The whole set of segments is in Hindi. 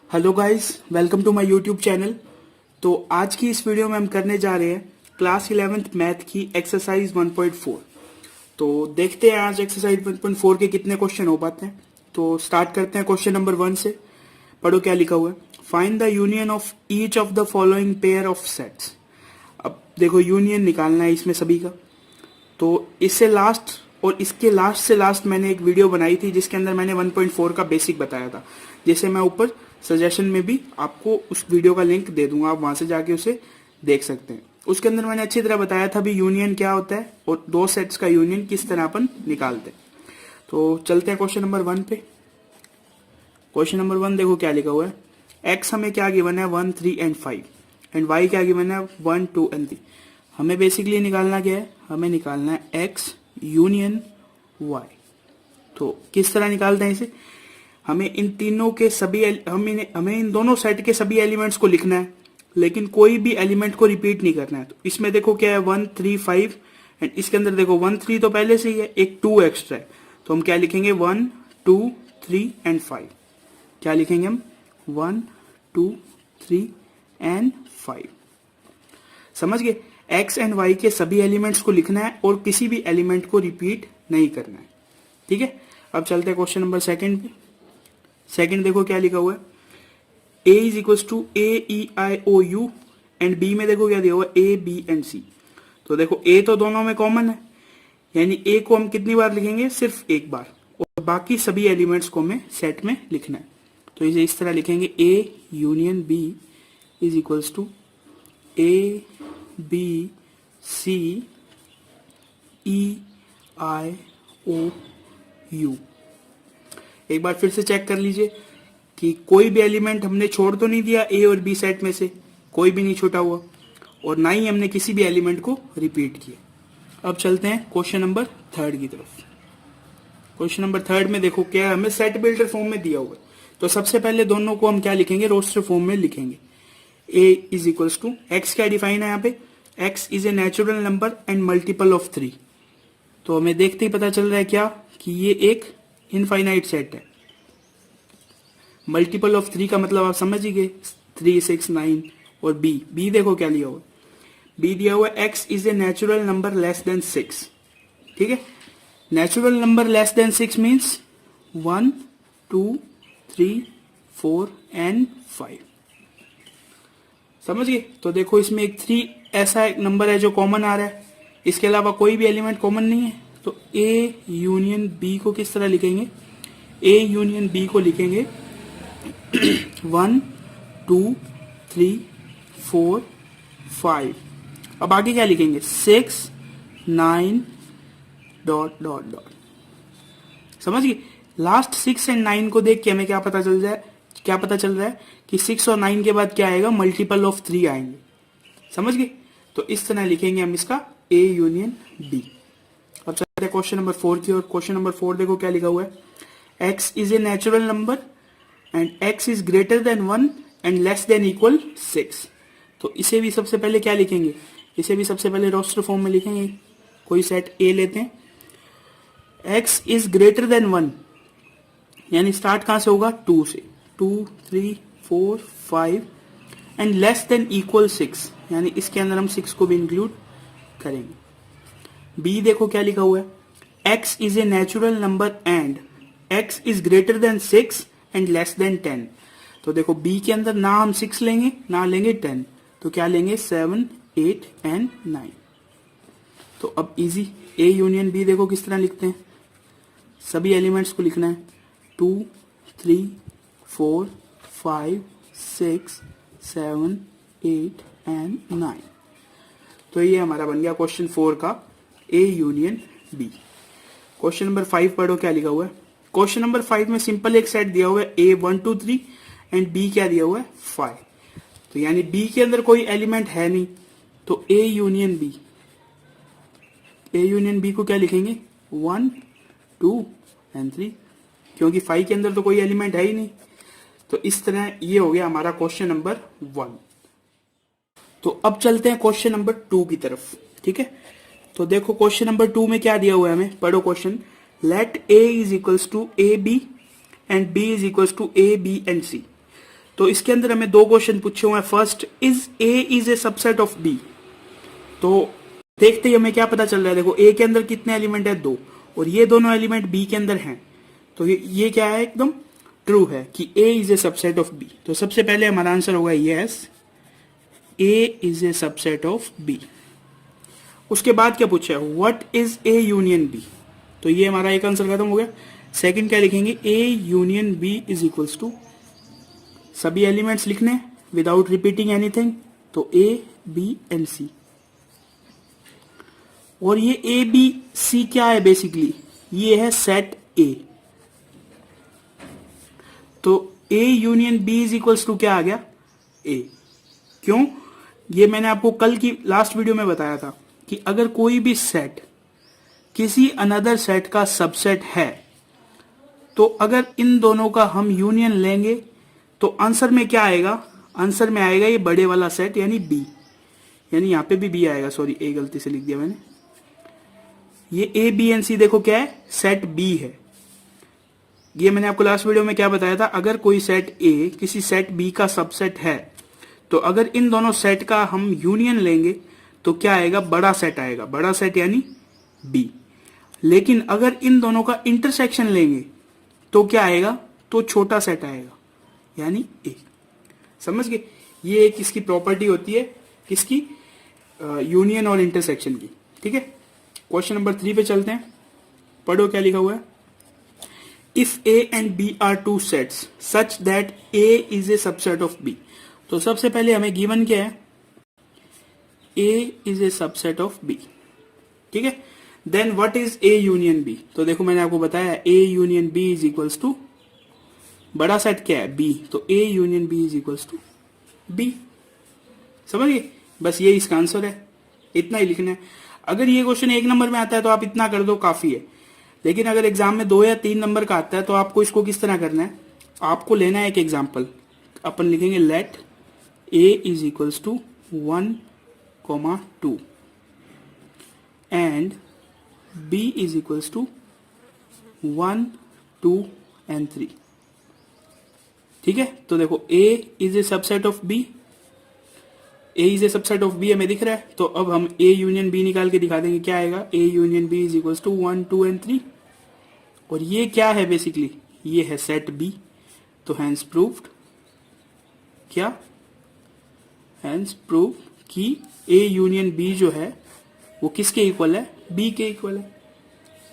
Hello guys, welcome to my YouTube channel. तो आज की इस वीडियो में हम करने जा रहे हैं क्लास 11th मैथ की एक्सरसाइज 1.4। तो देखते हैं आज एक्सरसाइज 1.4 के कितने क्वेश्चन हो पाते हैं। तो स्टार्ट करते हैं क्वेश्चन नंबर 1 से। पढ़ो क्या लिखा हुआ है। Find the union of each of the following pair of sets. अब देखो यूनियन निकालना है इसमें सभी का। तो इससे लास्ट और इसके लास्ट से लास्ट मैंने एक वीडियो बनाई थी जिसके अंदर मैंने 1.4 का बेसिक बताया था, जैसे मैं ऊपर सजेशन में भी आपको उस वीडियो का लिंक दे दूंगा, आप वहां से जाके उसे देख सकते हैं। उसके अंदर मैंने अच्छी तरह बताया था भी यूनियन क्या होता है और दो सेट्स का यूनियन किस तरह अपन निकालते हैं। तो चलते हैं क्वेश्चन नंबर 1 पे। क्वेश्चन नंबर 1 देखो क्या लिखा हुआ है। एक्स हमें क्या गिवन है 1, 3 एंड 5 एंड वाई क्या गिवन है 1, 2 एंड 3। हमें बेसिकली निकालना क्या है, हमें निकालना है एक्स यूनियन वाई। तो किस तरह निकालते हैं इसे, हमें इन तीनों के सभी हमें इन दोनों सेट के सभी एलिमेंट्स को लिखना है, लेकिन कोई भी एलिमेंट को रिपीट नहीं करना है। तो इसमें देखो क्या है 1, 3, 5 एंड इसके अंदर देखो 1, 3 तो पहले से ही है, एक 2 एक्स्ट्रा है। तो हम क्या लिखेंगे 1, 2, 3 एंड 5। क्या लिखेंगे हम 1, 2, 3 एंड 5। समझ गए। एक्स एंड वाई के सभी एलिमेंट्स को लिखना है और किसी भी एलिमेंट को रिपीट नहीं करना है। ठीक है। अब चलते हैं क्वेश्चन नंबर 2 पे। सेकंड देखो क्या लिखा हुआ है। a is equal to A E I O U and b में देखो क्या दिया हुआ है a b एंड c। तो देखो a तो दोनों में कॉमन है, यानी a को हम कितनी बार लिखेंगे, सिर्फ एक बार, और बाकी सभी एलिमेंट्स को हमें सेट में लिखना है। तो इसे इस तरह लिखेंगे a union b is equal to a b c e i o u। एक बार फिर से चेक कर लीजिए कि कोई भी एलिमेंट हमने छोड़ तो नहीं दिया ए और बी सेट में से, कोई भी नहीं छूटा हुआ, और ना ही हमने किसी भी एलिमेंट को रिपीट किया। अब चलते हैं क्वेश्चन नंबर 3 की तरफ। क्वेश्चन नंबर 3 में देखो क्या हमें सेट बिल्डर फॉर्म में दिया हुआ है। तो सबसे पहले दोनों को हम क्या लिखेंगे, रोस्टर फॉर्म में लिखेंगे। ए इज इक्वल टू एक्स क्या डिफाइन है यहाँ पे, x is a natural number and multiple of 3। तो हमें देखते ही पता चल रहा है क्या कि ये एक इनफाइनाइट सेट है। मल्टीपल ऑफ 3 का मतलब आप समझ ही गए, 3, 6, 9। और बी देखो क्या लिया हुआ, बी दिया हुआ x is a natural number less than 6। ठीक है। Natural number less than 6 means 1, 2, 3, 4 and 5। समझ गए। तो देखो इसमें एक 3 ऐसा एक नंबर है जो कॉमन आ रहा है, इसके अलावा कोई भी एलिमेंट कॉमन नहीं है। तो ए यूनियन बी को किस तरह लिखेंगे, ए यूनियन बी को लिखेंगे 1, 2, 3, 4, 5। अब आगे क्या लिखेंगे 6, 9 डॉट डॉट डॉट। समझ गए। लास्ट 6 एंड 9 को देख के हमें क्या पता चल रहा है कि 6 और 9 के बाद क्या आएगा, मल्टीपल ऑफ 3 आएंगे। समझ गए। तो इस तरह लिखेंगे हम इसका ए यूनियन बी। अब चलते हैं क्वेश्चन नंबर 4 की ओर। क्वेश्चन नंबर 4 देखो क्या लिखा हुआ है। X is a natural number and x is greater than 1 and less than equal 6। तो इसे भी सबसे पहले क्या लिखेंगे, इसे भी सबसे पहले रोस्टर फॉर्म में लिखेंगे। कोई सेट ए लेते हैं, एक्स इज ग्रेटर देन 1, यानी स्टार्ट कहां से होगा 2 से, 2, 3, 4, 5 एंड लेस देन इक्वल 6, यानी इसके अंदर हम 6 को भी इंक्लूड करेंगे। बी देखो क्या लिखा हुआ है, x is a natural number and x is greater than 6 and less than 10। तो देखो बी के अंदर ना हम 6 लेंगे ना लेंगे 10, तो क्या लेंगे 7, 8 एंड 9। तो अब इजी, ए यूनियन बी देखो किस तरह लिखते हैं, सभी एलिमेंट्स को लिखना है 2, 3, 4, 5, 6, 7, 8 एंड 9। तो ये हमारा बन गया क्वेश्चन 4 का A union B. Question number 5 पढ़ो क्या लिखा हुआ है। क्वेश्चन नंबर 5 में सिंपल एक सेट दिया हुआ है ए 1, 2, 3 एंड बी क्या दिया हुआ है 5। तो यानी बी के अंदर कोई एलिमेंट है नहीं, तो A union B, A union B को क्या लिखेंगे 1, 2 एंड 3, क्योंकि 5 के अंदर तो कोई एलिमेंट है ही नहीं। तो इस तरह ये हो गया हमारा क्वेश्चन नंबर 1। तो अब चलते हैं क्वेश्चन नंबर 2 की तरफ। ठीक है। तो देखो क्वेश्चन नंबर 2 में क्या दिया हुआ है हमें, पढ़ो question. Let A is equals to A B and B is equals to A B and C. तो इसके अंदर हमें दो क्वेश्चन पूछे हुए हैं। First, is A is a subset of B. तो देखते ही हमें क्या पता चल रहा है, देखो ए के अंदर कितने एलिमेंट है, 2, और ये दोनों एलिमेंट बी के अंदर हैं। तो ये क्या है, एकदम ट्रू है कि A is a subset of B. तो सबसे पहले हमारा आंसर होगा yes, A is a subset of B. उसके बाद क्या पूछा है, what is A union B. तो ये हमारा एक आंसर खत्म हो गया। सेकंड क्या लिखेंगे, A union B is equals to, सभी एलिमेंट्स लिखने विदाउट रिपीटिंग एनीथिंग, तो ए बी एंड सी। और ये ए बी सी क्या है, बेसिकली ये है सेट ए। तो A union B is equals to क्या आ गया, ए। क्यों, ये मैंने आपको कल की लास्ट वीडियो में बताया था कि अगर कोई भी सेट किसी अनदर सेट का सबसेट है, तो अगर इन दोनों का हम यूनियन लेंगे तो आंसर में क्या आएगा, आंसर में आएगा ये बड़े वाला सेट यानी बी, यानी यहां पे भी बी आएगा, सॉरी ए गलती से लिख दिया मैंने। ये ए बी एंड सी देखो क्या है, सेट बी है। ये मैंने आपको लास्ट वीडियो में क्या बताया था, अगर कोई सेट ए किसी सेट बी का सबसेट है, तो अगर इन दोनों सेट का हम यूनियन लेंगे तो क्या आएगा, बड़ा सेट आएगा, बड़ा सेट यानी बी। लेकिन अगर इन दोनों का इंटरसेक्शन लेंगे तो क्या आएगा, तो छोटा सेट आएगा यानी ए। समझ गए, ये एक इसकी प्रॉपर्टी होती है, किसकी, यूनियन और इंटरसेक्शन की। ठीक है, क्वेश्चन नंबर 3 पे चलते हैं। पढ़ो क्या लिखा हुआ है, if A and B are two sets such that A is a subset of B. तो सबसे पहले हमें गिवन क्या है, A is a subset of B. ठीक है, then what is A union B. तो देखो मैंने आपको बताया A union B is equals to, बड़ा सेट क्या है, बी, तो A union B is equals to B. समझ गए, बस ये इसका आंसर है, इतना ही लिखना है। अगर ये क्वेश्चन 1 नंबर में आता है तो आप इतना कर दो, काफी है। लेकिन अगर एग्जाम में 2 या 3 नंबर का आता है तो आपको इसको किस तरह करना है, आपको लेना है एक एग्जाम्पल। अपन लिखेंगे let A is equals to 1,2 and b is equals to 1, 2 and 3। ठीक है, तो देखो a is a subset of b, a is a subset of b हमें दिख रहा है, तो अब हम a यूनियन b निकाल के दिखा देंगे, क्या आएगा, a union b is equals to 1, 2 and 3। और ये क्या है, बेसिकली ये है सेट b। तो हैंस प्रूव्ड, क्या, हैंस प्रूव कि a यूनियन b जो है वो किसके इक्वल है, बी के इक्वल है।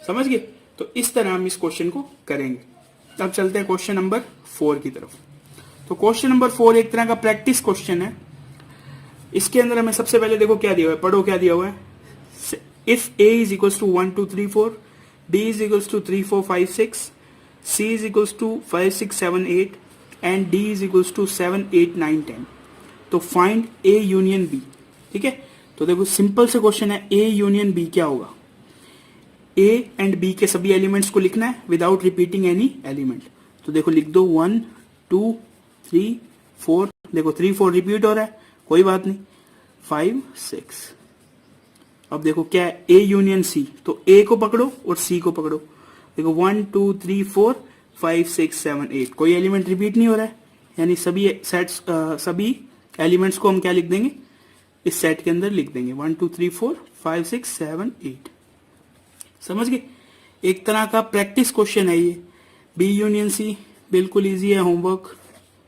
समझ गए, तो इस तरह हम इस क्वेश्चन को करेंगे। अब चलते हैं क्वेश्चन नंबर 4 की तरफ। तो क्वेश्चन नंबर 4 एक तरह का प्रैक्टिस क्वेश्चन है। इसके अंदर हमें सबसे पहले देखो क्या दिया हुआ है, पढ़ो क्या दिया हुआ है, if A is equals to 1, 2, 3, 4, B is equals to 3, 4, 5, 6, C is equals to 5, 6, 7, 8 and D is equals to 7, 8, 9, 10। तो फाइंड ए यूनियन बी। ठीक है, तो देखो सिंपल से क्वेश्चन है, ए यूनियन बी क्या होगा, ए एंड बी के सभी एलिमेंट्स को लिखना है विदाउट रिपीटिंग एनी एलिमेंट। तो देखो लिख दो 1, 2, 3, 4, देखो 3, 4 रिपीट हो रहा है, कोई बात नहीं, 5, 6। अब देखो क्या है, ए यूनियन सी, तो ए को पकड़ो और सी को पकड़ो। देखो 1, 2, 3, 4, 5, 6, 7, 8, कोई एलिमेंट रिपीट नहीं हो रहा है, यानी सभी सेट्स सभी एलिमेंट्स को हम क्या लिख देंगे, इस सेट के अंदर लिख देंगे 1, 2, 3, 4, 5, 6, 7, 8। समझ गए, एक तरह का प्रैक्टिस क्वेश्चन है ये। बी यूनियन सी बिल्कुल इजी है, homework,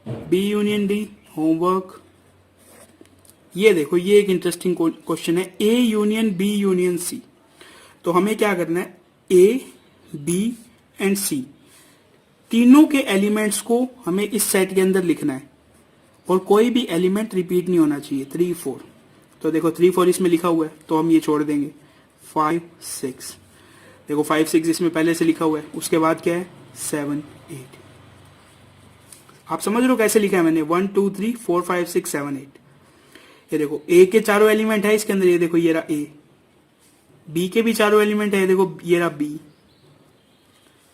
B union D homework. ये देखो ये एक इंटरेस्टिंग क्वेश्चन है, A union B union C. तो हमें क्या करना है, ए बी एंड सी तीनों के एलिमेंट्स को हमें इस सेट के अंदर लिखना है और कोई भी एलिमेंट रिपीट नहीं होना चाहिए। 3, 4, तो देखो 3, 4 इसमें लिखा हुआ है तो हम ये छोड़ देंगे। 5, 6, देखो 5, 6 इसमें पहले से लिखा हुआ है, उसके बाद क्या है 7, 8। आप समझ रहे हो कैसे लिखा है मैंने, 1, 2, 3, 4, 5, 6, 7, 8। ये देखो ए के चारों एलिमेंट है इसके अंदर, ये देखो ये रहा ए, बी के भी चारों एलिमेंट है, ये देखो ये रहा बी,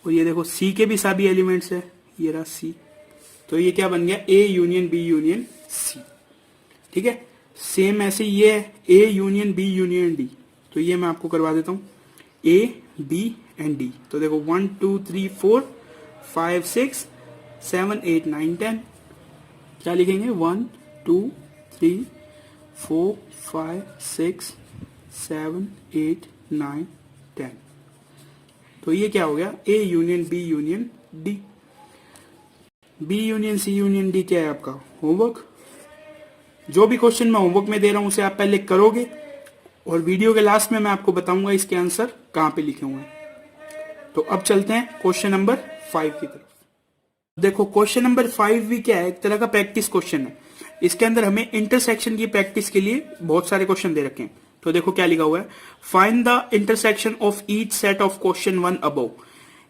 और ये देखो सी के भी सभी एलिमेंट्स है, ये रहा सी। तो ये क्या बन गया, A union B union C. ठीक है, सेम ऐसे ये है A union B union D. तो ये मैं आपको करवा देता हूं, ए बी एंड डी। तो देखो 1, 2, 3, 4, 5, 6, 7, 8, 9, 10। क्या लिखेंगे 1 2 3 4 5 6 7 8 9 10। तो ये क्या हो गया, A union B union D. B union C union D क्या है आपका होमवर्क। जो भी क्वेश्चन मैं होमवर्क में दे रहा हूं उसे आप पहले करोगे और वीडियो के लास्ट में मैं आपको बताऊंगा इसके आंसर कहां पे लिखे हुए हैं। तो अब चलते हैं क्वेश्चन नंबर 5 की तरफ। देखो क्वेश्चन नंबर 5 भी क्या है, एक तरह का प्रैक्टिस क्वेश्चन है। इसके अंदर हमें इंटरसेक्शन की प्रैक्टिस के लिए बहुत सारे क्वेश्चन दे रखे हैं। तो देखो क्या लिखा हुआ है, find the intersection of each set of question 1 above.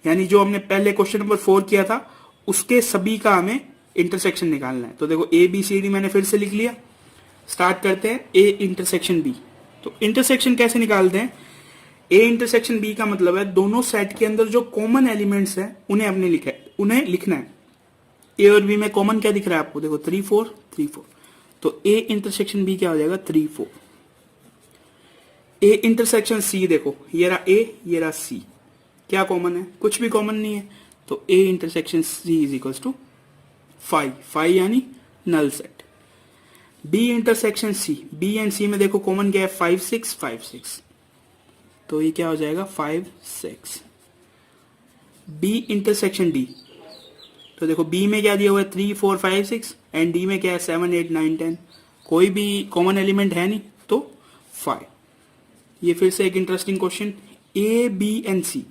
यानी जो हमने पहले क्वेश्चन नंबर 4 किया था उसके सभी का हमें इंटरसेक्शन निकालना है। तो देखो ए बी सी डी मैंने फिर से लिख लिया। स्टार्ट करते हैं ए इंटरसेक्शन बी। तो इंटरसेक्शन कैसे निकालते हैं, ए इंटरसेक्शन बी का मतलब है दोनों सेट के अंदर जो कॉमन एलिमेंट्स हैं उन्हें लिखना है। ए और बी में कॉमन क्या दिख रहा है आपको, देखो 3 4 3 4। तो ए इंटरसेक्शन बी क्या हो जाएगा 3 4। ए इंटरसेक्शन सी, देखो ये रहा ए ये रहा सी, क्या कॉमन है, कुछ भी कॉमन नहीं है। तो A intersection C is equal to 5 5 यानी null set. B intersection C, B and C में देखो कॉमन क्या है 5 6 5 6। तो ये क्या हो जाएगा 5 6। बी इंटरसेक्शन डी, तो देखो बी में क्या दिया हुआ है 3 4 5 6 एंड डी में क्या है 7 8 9 10। कोई भी कॉमन एलिमेंट है नहीं तो 5। ये फिर से एक interesting question, A B and C.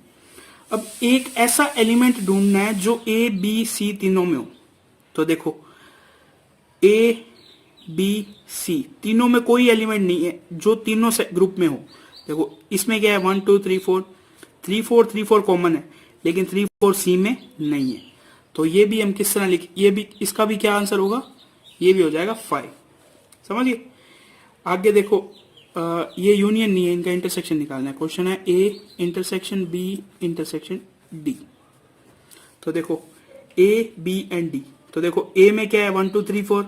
अब एक ऐसा एलिमेंट ढूंढना है जो ए बी सी तीनों में हो। तो देखो ए बी सी तीनों में कोई एलिमेंट नहीं है जो तीनों से ग्रुप में हो। देखो इसमें क्या है 1 2 3 4, 3 4 कॉमन है लेकिन 3 4 सी में नहीं है। तो ये भी हम किस तरह लिख, ये भी इसका भी क्या आंसर होगा, ये भी हो जाएगा 5। समझिए आगे देखो ये यूनियन नहीं है, इनका इंटरसेक्शन निकालना है। क्वेश्चन है A intersection B intersection D. तो देखो ए बी एंड डी। तो देखो ए में क्या है 1 2 3 4,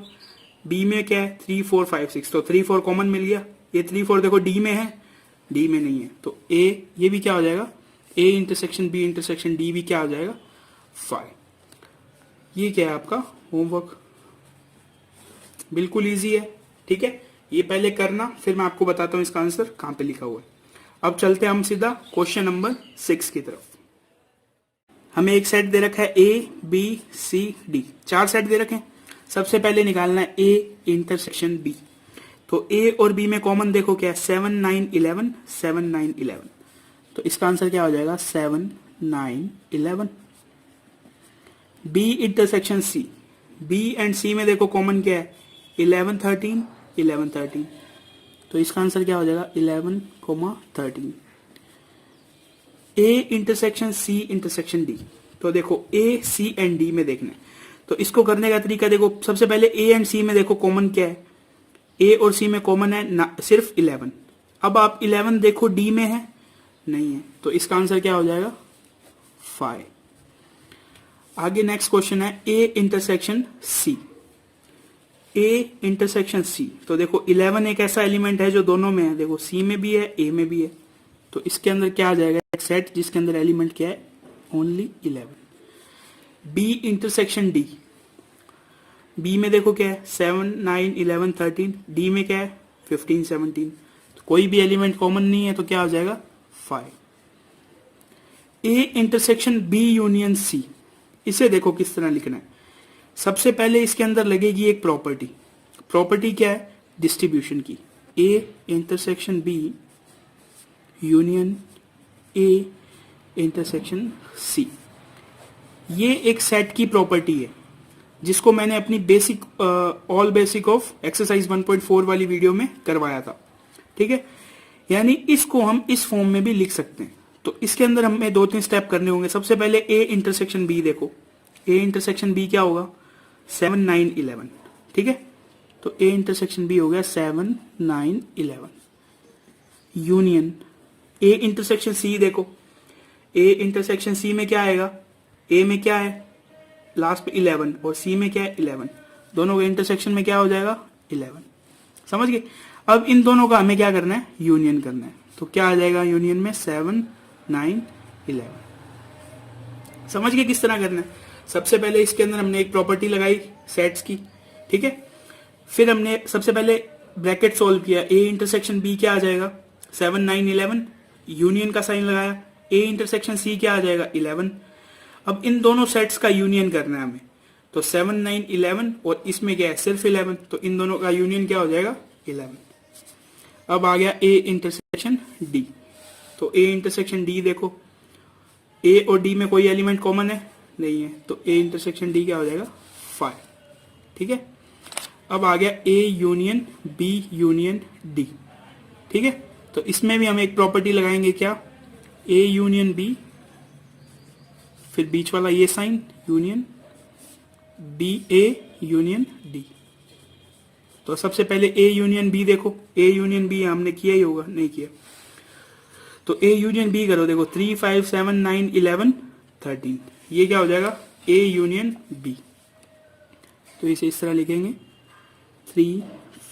बी में क्या है 3 4 5 6। तो 3 4 कॉमन मिल गया। ये 3 4 देखो डी में है, डी में नहीं है। तो ए ये भी क्या हो जाएगा, A intersection B intersection D भी क्या हो जाएगा 5। ये क्या है आपका होमवर्क, बिल्कुल इजी है। ठीक है, ये पहले करना फिर मैं आपको बताता हूं इसका आंसर कहां पे लिखा हुआ है। अब चलते हैं हम सीधा क्वेश्चन नंबर 6 की तरफ। हमें एक सेट दे रखा है A B C D, 4 set दे रखे हैं। सबसे पहले निकालना है ए इंटरसेक्शन बी। तो ए और बी में कॉमन देखो क्या है 7 9 11 7 9 11। तो इसका आंसर क्या हो जाएगा 7 9 11। B intersection C, B and C में देखो कॉमन क्या है 11 13 11 13। तो इसका आंसर क्या हो जाएगा 11 13। A intersection C intersection D. तो देखो ए सी एंड डी में देखना है। तो इसको करने का तरीका देखो, सबसे पहले ए एंड सी में देखो कॉमन क्या है, ए और सी में कॉमन है ना, सिर्फ 11। अब आप 11 देखो डी में है नहीं है, तो इसका आंसर क्या हो जाएगा 5। आगे नेक्स्ट क्वेश्चन है A intersection C, A intersection सी। तो देखो 11 एक ऐसा एलिमेंट है जो दोनों में है, देखो सी में भी है ए में भी है। तो इसके अंदर क्या आ जाएगा, एक सेट जिसके अंदर एलिमेंट क्या है only 11। B intersection D, B में देखो क्या है 7 9 11 13, डी में क्या है 15 17। तो कोई भी एलिमेंट कॉमन नहीं है तो क्या हो जाएगा 5। A intersection B union C, इसे देखो किस तरह लिखना है। सबसे पहले इसके अंदर लगेगी एक प्रॉपर्टी। प्रॉपर्टी क्या है, डिस्ट्रीब्यूशन की। A intersection B union A intersection C, ये एक सेट की प्रॉपर्टी है जिसको मैंने अपनी basic all basic of exercise 1.4 वाली वीडियो में करवाया था। ठीक है, यानी इसको हम इस फॉर्म में भी लिख सकते हैं। तो इसके अंदर हमें 2-3 स्टेप करने होंगे। सबसे पहले ए इंटरसेक्शन बी, देखो ए इंटरसेक्शन बी क्या होगा 7 9 11। ठीक है, तो ए इंटरसेक्शन बी हो गया 7 9 11। यूनियन ए इंटरसेक्शन सी, देखो ए इंटरसेक्शन सी में क्या आएगा, ए में क्या है लास्ट पे 11 और सी में क्या है 11। दोनों के इंटरसेक्शन में क्या हो जाएगा 11। समझ गए। अब इन दोनों का हमें क्या करना है, यूनियन करना है। तो क्या आ जाएगा यूनियन में 7 9 11। समझ गए किस तरह करना है। सबसे पहले इसके अंदर हमने एक प्रॉपर्टी लगाई सेट्स की। ठीक है। फिर हमने सबसे पहले ब्रैकेट सोल्व किया, ए इंटरसेक्शन बी क्या आ जाएगा 7 9 11, यूनियन का साइन लगाया, ए इंटरसेक्शन सी क्या आ जाएगा 11। अब इन दोनों सेट्स का यूनियन करना है हमें, तो 7 9 11 और इसमें क्या है सिर्फ 11, तो इन दोनों का यूनियन क्या हो जाएगा 11। अब आ गया ए इंटरसेक्शन डी, तो ए इंटरसेक्शन डी देखो, ए और डी में कोई एलिमेंट कॉमन है नहीं है, तो ए इंटरसेक्शन डी क्या हो जाएगा 5। ठीक है। अब आ गया A union B union D. ठीक है, तो इसमें भी हम एक प्रॉपर्टी लगाएंगे, क्या, ए यूनियन बी, फिर बीच वाला ये sign union B A union D. तो सबसे पहले ए यूनियन बी देखो, ए यूनियन बी हमने किया ही होगा, नहीं किया, तो ए यूनियन बी करो, देखो 3 5 7 9 11 13, ये क्या हो जाएगा ए यूनियन बी। तो इसे इस तरह लिखेंगे 3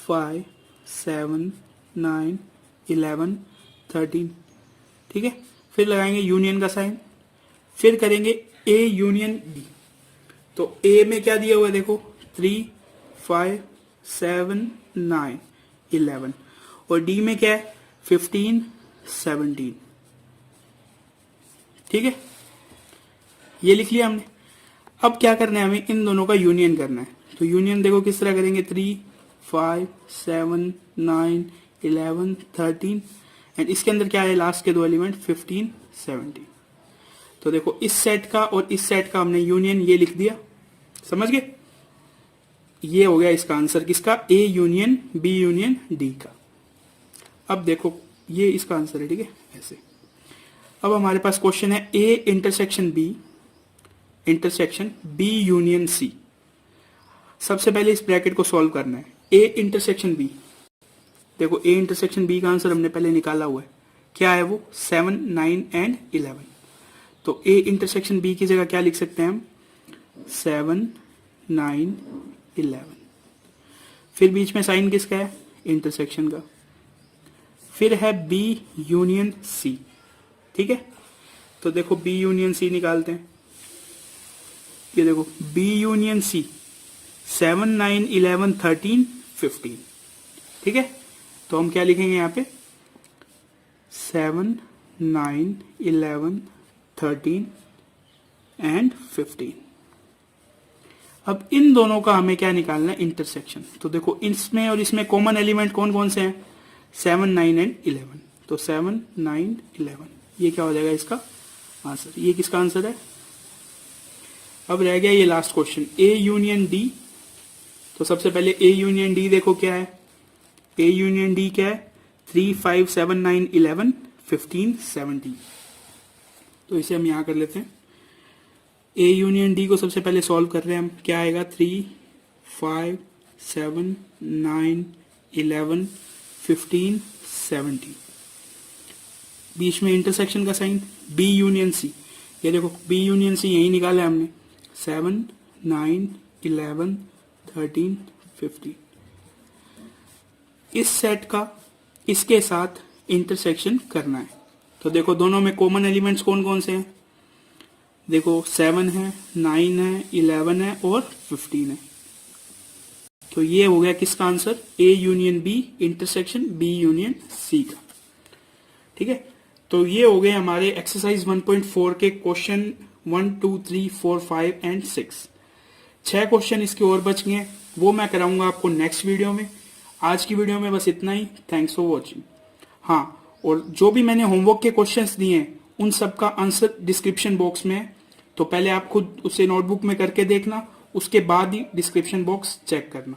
5 7 9 11 13। ठीक है, फिर लगाएंगे यूनियन का साइन, फिर करेंगे ए यूनियन डी। तो ए में क्या दिया हुआ है देखो 3 5 7 9 11, और डी में क्या है 15 17। ठीक है, ये लिख लिया हमने। अब क्या करना है, हमें इन दोनों का यूनियन करना है। तो यूनियन देखो किस तरह करेंगे 3 5 7 9 11 13, एंड इसके अंदर क्या है लास्ट के दो एलिमेंट 15 17। तो देखो इस सेट का और इस सेट का हमने यूनियन ये लिख दिया, समझ गए, ये हो गया इसका आंसर, किसका, A union B union D का। अब देखो ये इसका आंसर है। ठीक है, ऐसे। अब हमारे पास क्वेश्चन है A intersection B union C. सबसे पहले इस ब्रैकेट को सॉल्व करना है, ए इंटरसेक्शन बी, देखो ए इंटरसेक्शन बी का आंसर हमने पहले निकाला हुआ है, क्या है वो 7 9 एंड 11। तो ए इंटरसेक्शन बी की जगह क्या लिख सकते हैं हम 7 9 11, फिर बीच में साइन किसका है इंटरसेक्शन का, फिर है बी यूनियन सी। ठीक है, तो देखो बी यूनियन सी निकालते हैं, ये देखो बी यूनियन सी 7 9 11 13 15। ठीक है, तो हम क्या लिखेंगे यहाँ पे 7 9 11 13 एंड 15। अब इन दोनों का हमें क्या निकालना है इंटरसेक्शन। तो देखो इसमें और इसमें कॉमन एलिमेंट कौन कौन से हैं 7 9 एंड 11, तो 7 9 11, ये क्या हो जाएगा इसका आंसर, ये किसका आंसर है। अब रह गया ये लास्ट क्वेश्चन ए यूनियन डी। तो सबसे पहले ए यूनियन डी देखो क्या है, ए यूनियन डी क्या है 3 5 7 9 11 15 17। तो इसे हम यहां कर लेते हैं, ए यूनियन डी को सबसे पहले सॉल्व कर रहे हैं हम, क्या आएगा 3 5 7 9 11 15 17, बीच में इंटरसेक्शन का साइन बी यूनियन सी, ये देखो बी यूनियन सी यही निकाला है हमने 7 9 11 13 15। इस सेट का इसके साथ इंटरसेक्शन करना है। तो देखो दोनों में कॉमन एलिमेंट्स कौन कौन से हैं, देखो 7 है 9 है 11 है और 15 है। तो ये हो गया किसका answer A union B intersection B union C का। ठीक है, तो ये हो गए हमारे एक्सरसाइज 1.4 के क्वेश्चन 1 2 3 4 5 एंड 6। 6 क्वेश्चन इसके और बच गए, वो मैं कराऊंगा आपको नेक्स्ट वीडियो में। आज की वीडियो में बस इतना ही, थैंक्स फॉर वॉचिंग। हाँ, और जो भी मैंने होमवर्क के क्वेश्चंस दिए हैं उन सब का आंसर डिस्क्रिप्शन बॉक्स में है, तो पहले आप खुद उसे नोटबुक में करके देखना, उसके बाद ही डिस्क्रिप्शन बॉक्स चेक करना।